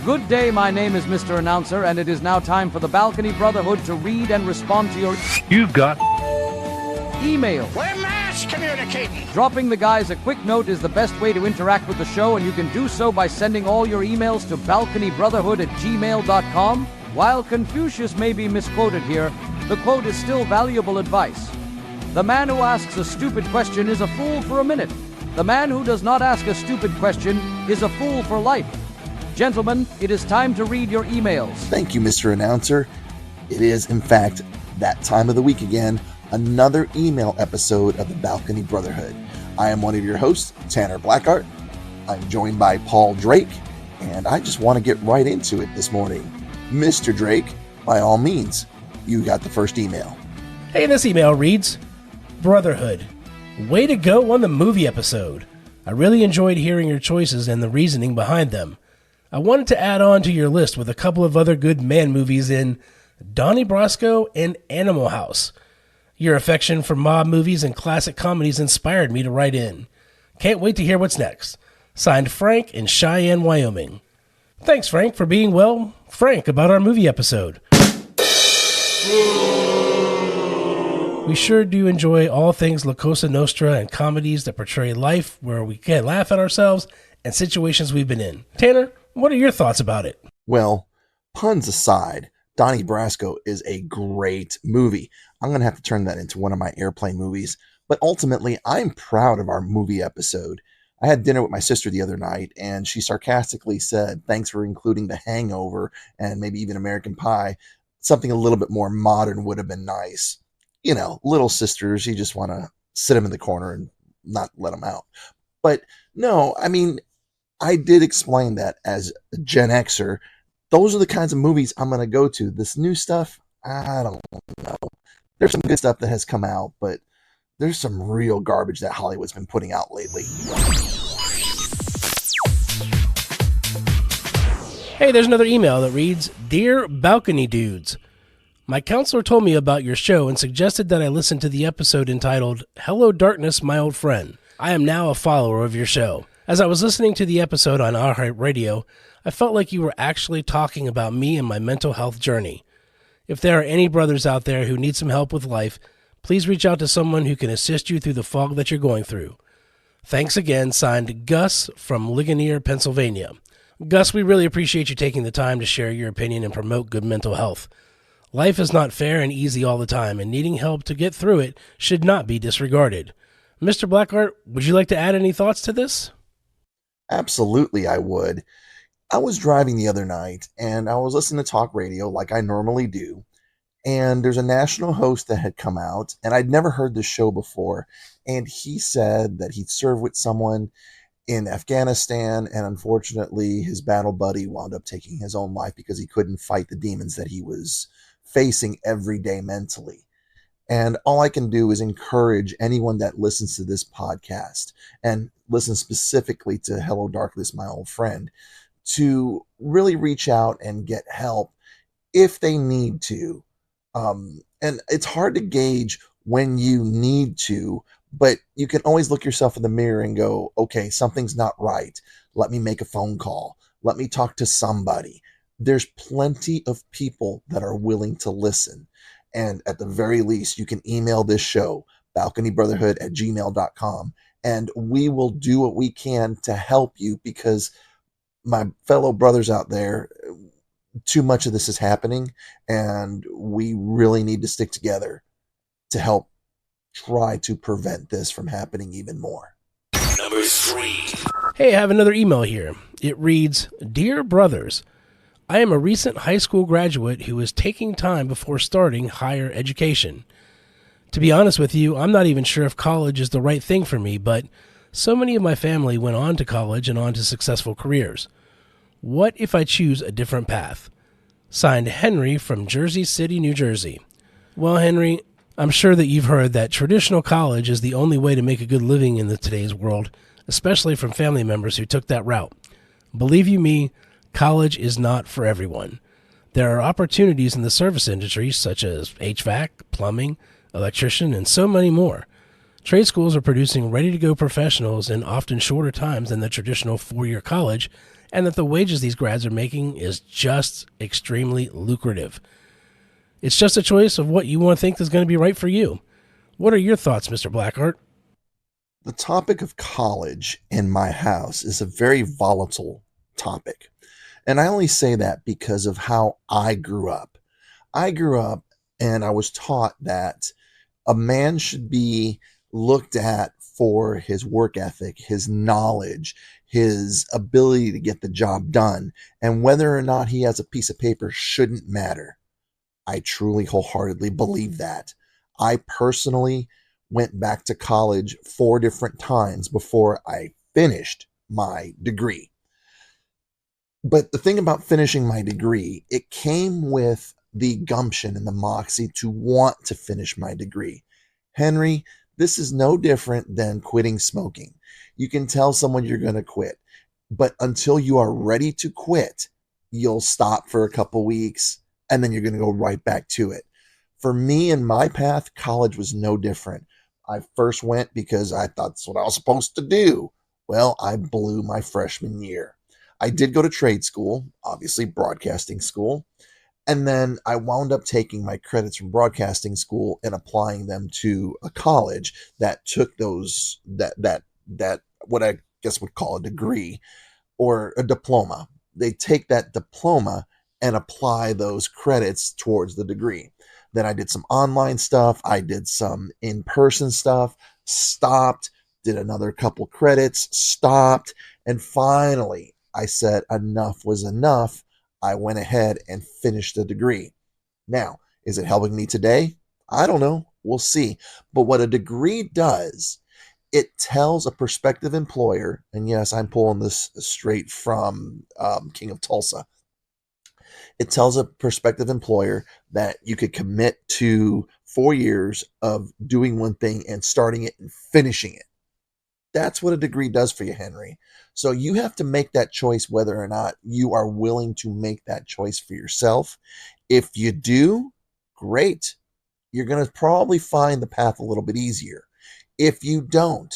Good day, my name is Mr. Announcer, and it is now time for the Balcony Brotherhood to read and respond to your You've got email. We're mass communicating. Dropping the guys a quick note is the best way to interact with the show, and you can do so by sending all your emails to balconybrotherhood@gmail.com. While Confucius may be misquoted here, the quote is still valuable advice. The man who asks a stupid question is a fool for a minute. The man who does not ask a stupid question is a fool for life. Gentlemen, it is time to read your emails. Thank you, Mr. Announcer. It is, in fact, that time of the week again, another email episode of the Balcony Brotherhood. I am one of your hosts, Tanner Blackart. I'm joined by Paul Drake, and I just want to get right into it this morning. Mr. Drake, by all means, you got the first email. Hey, this email reads, Brotherhood, way to go on the movie episode. I really enjoyed hearing your choices and the reasoning behind them. I wanted to add on to your list with a couple of other good man movies in Donnie Brasco and Animal House. Your affection for mob movies and classic comedies inspired me to write in. Can't wait to hear what's next. Signed, Frank in Cheyenne, Wyoming. Thanks, Frank, for being, well, frank about our movie episode. We sure do enjoy all things La Cosa Nostra and comedies that portray life where we can laugh at ourselves and situations we've been in. Tanner, what are your thoughts about it? Well, puns aside, Donnie Brasco is a great movie. I'm going to have to turn that into one of my airplane movies. But ultimately, I'm proud of our movie episode. I had dinner with my sister the other night, and she sarcastically said, thanks for including The Hangover and maybe even American Pie. Something a little bit more modern would have been nice. You know, little sisters, you just want to sit them in the corner and not let them out. But no, I mean, I did explain that as a Gen Xer, those are the kinds of movies I'm going to go to. This new stuff, I don't know. There's some good stuff that has come out, but there's some real garbage that Hollywood's been putting out lately. Hey, there's another email that reads, Dear Balcony Dudes, my counselor told me about your show and suggested that I listen to the episode entitled, Hello Darkness, My Old Friend. I am now a follower of your show. As I was listening to the episode on iHeartRadio, I felt like you were actually talking about me and my mental health journey. If there are any brothers out there who need some help with life, please reach out to someone who can assist you through the fog that you're going through. Thanks again, signed Gus from Ligonier, Pennsylvania. Gus, we really appreciate you taking the time to share your opinion and promote good mental health. Life is not fair and easy all the time, and needing help to get through it should not be disregarded. Mr. Blackart, would you like to add any thoughts to this? Absolutely, I would. I was driving the other night, and I was listening to talk radio like I normally do, and there's a national host that had come out, and I'd never heard this show before, and he said that he'd served with someone in Afghanistan, and unfortunately his battle buddy wound up taking his own life because he couldn't fight the demons that he was facing every day mentally. And all I can do is encourage anyone that listens to this podcast and listens specifically to Hello Darkness, My Old Friend, to really reach out and get help if they need to. And it's hard to gauge when you need to, but you can always look yourself in the mirror and go, okay, something's not right. Let me make a phone call. Let me talk to somebody. There's plenty of people that are willing to listen. And at the very least, you can email this show, balconybrotherhood@gmail.com, and we will do what we can to help you, because my fellow brothers out there, too much of this is happening, and we really need to stick together to help try to prevent this from happening even more. Number 3. Hey, I have another email here. It reads, Dear Brothers, I am a recent high school graduate who is taking time before starting higher education. To be honest with you, I'm not even sure if college is the right thing for me, but so many of my family went on to college and on to successful careers. What if I choose a different path? Signed, Henry from Jersey City, New Jersey. Well, Henry, I'm sure that you've heard that traditional college is the only way to make a good living in today's world, especially from family members who took that route. Believe you me, college is not for everyone. There are opportunities in the service industry such as HVAC, plumbing, electrician, and so many more. Trade schools are producing ready-to-go professionals in often shorter times than the traditional four-year college, and that the wages these grads are making is just extremely lucrative. It's just a choice of what you want to think is going to be right for you. What are your thoughts, Mr. Blackheart? The topic of college in my house is a very volatile topic. And I only say that because of how I grew up. I grew up and I was taught that a man should be looked at for his work ethic, his knowledge, his ability to get the job done, and whether or not he has a piece of paper shouldn't matter. I truly wholeheartedly believe that. I personally went back to college 4 different times before I finished my degree. But the thing about finishing my degree, it came with the gumption and the moxie to want to finish my degree. Henry, this is no different than quitting smoking. You can tell someone you're going to quit, but until you are ready to quit, you'll stop for a couple weeks and then you're going to go right back to it. For me and my path, college was no different. I first went because I thought that's what I was supposed to do. Well, I blew my freshman year. I did go to trade school, obviously broadcasting school, and then I wound up taking my credits from broadcasting school and applying them to a college that took those that what I guess would call a degree or a diploma. They take that diploma and apply those credits towards the degree. Then I did some online stuff. I did some in-person stuff, stopped, did another couple credits, stopped, and finally I said enough was enough. I went ahead and finished the degree. Now, is it helping me today? I don't know. We'll see. But what a degree does, it tells a prospective employer, and yes, I'm pulling this straight from King of Tulsa. It tells a prospective employer that you could commit to 4 years of doing one thing and starting it and finishing it. That's what a degree does for you, Henry. So you have to make that choice whether or not you are willing to make that choice for yourself. If you do, great. You're going to probably find the path a little bit easier. If you don't,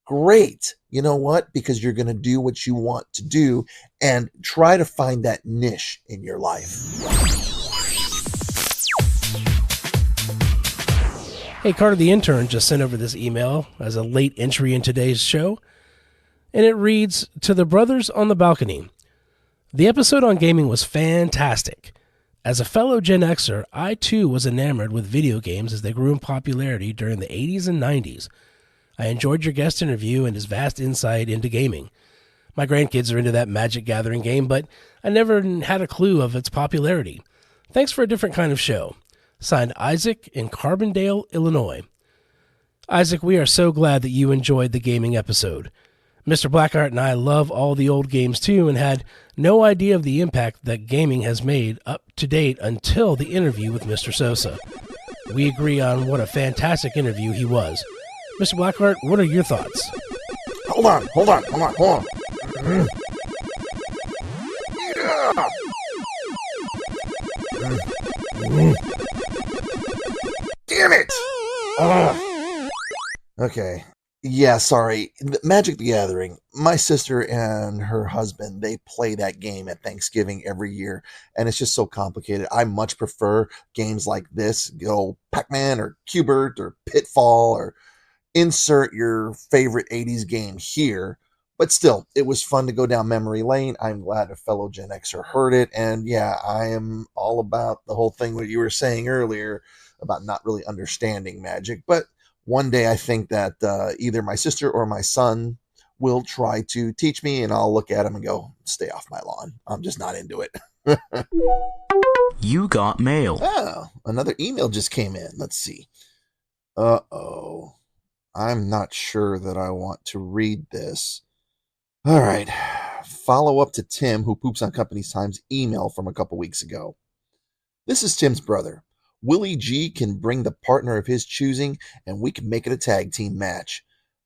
great. You know what? Because you're going to do what you want to do and try to find that niche in your life. Hey, Carter the intern just sent over this email as a late entry in today's show, and it reads, "To the brothers on the balcony. The episode on gaming was fantastic. As a fellow Gen Xer, I too was enamored with video games as they grew in popularity during the 80s and 90s. I enjoyed your guest interview and his vast insight into gaming. My grandkids are into that Magic Gathering game, but I never had a clue of its popularity. Thanks for a different kind of show. Signed, Isaac in Carbondale, Illinois." Isaac, we are so glad that you enjoyed the gaming episode. Mr. Blackheart and I love all the old games too and had no idea of the impact that gaming has made up to date until the interview with Mr. Sosa. We agree on what a fantastic interview he was. Mr. Blackheart, what are your thoughts? Hold on. Damn it! Okay. Yeah, sorry. Magic the Gathering. My sister and her husband, they play that game at Thanksgiving every year, and it's just so complicated. I much prefer games like this. Go Pac-Man or Q*bert or Pitfall or insert your favorite 80s game here. But still, it was fun to go down memory lane. I'm glad a fellow Gen Xer heard it. And yeah, I am all about the whole thing what you were saying earlier about not really understanding Magic. But one day I think that either my sister or my son will try to teach me, and I'll look at him and go, stay off my lawn. I'm just not into it. You got mail. Oh, another email just came in. Let's see. Uh-oh. I'm not sure that I want to read this. All right. Follow up to Tim, who poops on Company's Time's email from a couple weeks ago. This is Tim's brother. Willie G can bring the partner of his choosing, and we can make it a tag team match.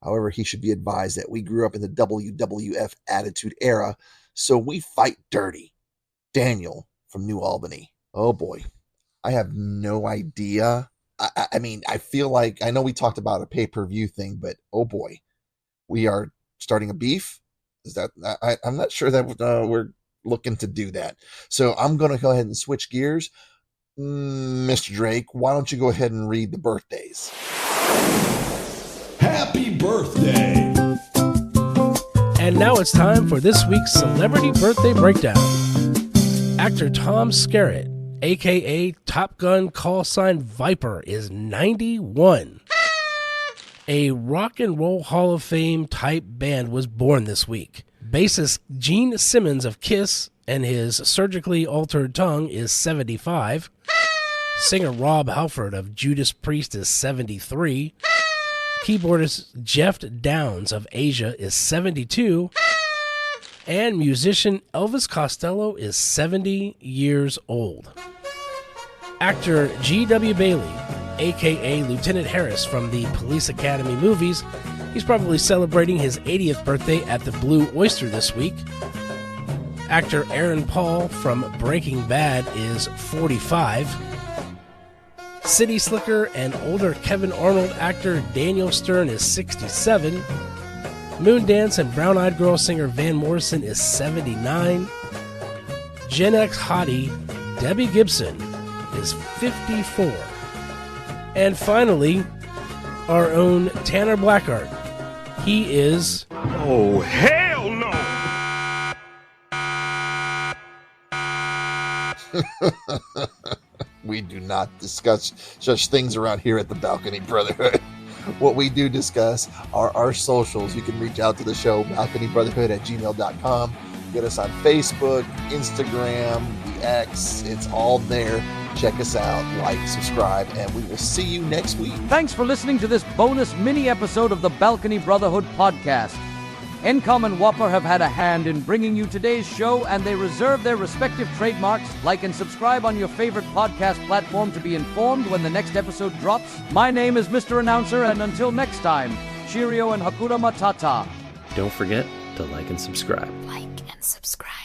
However, he should be advised that we grew up in the WWF Attitude Era, so we fight dirty. Daniel from New Albany. Oh boy. I have no idea. I mean, I feel like, I know we talked about a pay-per-view thing, but oh boy. We are starting a beef? Is that I'm not sure that we're looking to do that. So I'm going to go ahead and switch gears. Mr. Drake, why don't you go ahead and read the birthdays? Happy birthday! And now it's time for this week's Celebrity Birthday Breakdown. Actor Tom Skerritt, a.k.a. Top Gun callsign Viper, is 91. A Rock and Roll Hall of Fame type band was born this week. Bassist Gene Simmons of Kiss and his surgically altered tongue is 75. Singer Rob Halford of Judas Priest is 73. Keyboardist Jeff Downs of Asia is 72. And musician Elvis Costello is 70 years old. Actor G.W. Bailey, a.k.a. Lieutenant Harris from the Police Academy movies, he's probably celebrating his 80th birthday at the Blue Oyster this week. Actor Aaron Paul from Breaking Bad is 45. City Slicker and older Kevin Arnold actor Daniel Stern is 67. Moondance and Brown Eyed Girl singer Van Morrison is 79. Gen X hottie Debbie Gibson is 54. And finally, our own Tanner Blackheart. He is... Oh, hell no! We do not discuss such things around here at the Balcony Brotherhood. What we do discuss are our socials. You can reach out to the show, balconybrotherhood@gmail.com. Get us on Facebook, Instagram, the X. It's all there. Check us out, like, subscribe, and we will see you next week. Thanks for listening to this bonus mini episode of the Balcony Brotherhood podcast. Encom and Whopper have had a hand in bringing you today's show, and they reserve their respective trademarks. Like and subscribe on your favorite podcast platform to be informed when the next episode drops. My name is Mr. Announcer, and until next time, cheerio and Hakuna Matata. Don't forget to like and subscribe. Like and subscribe.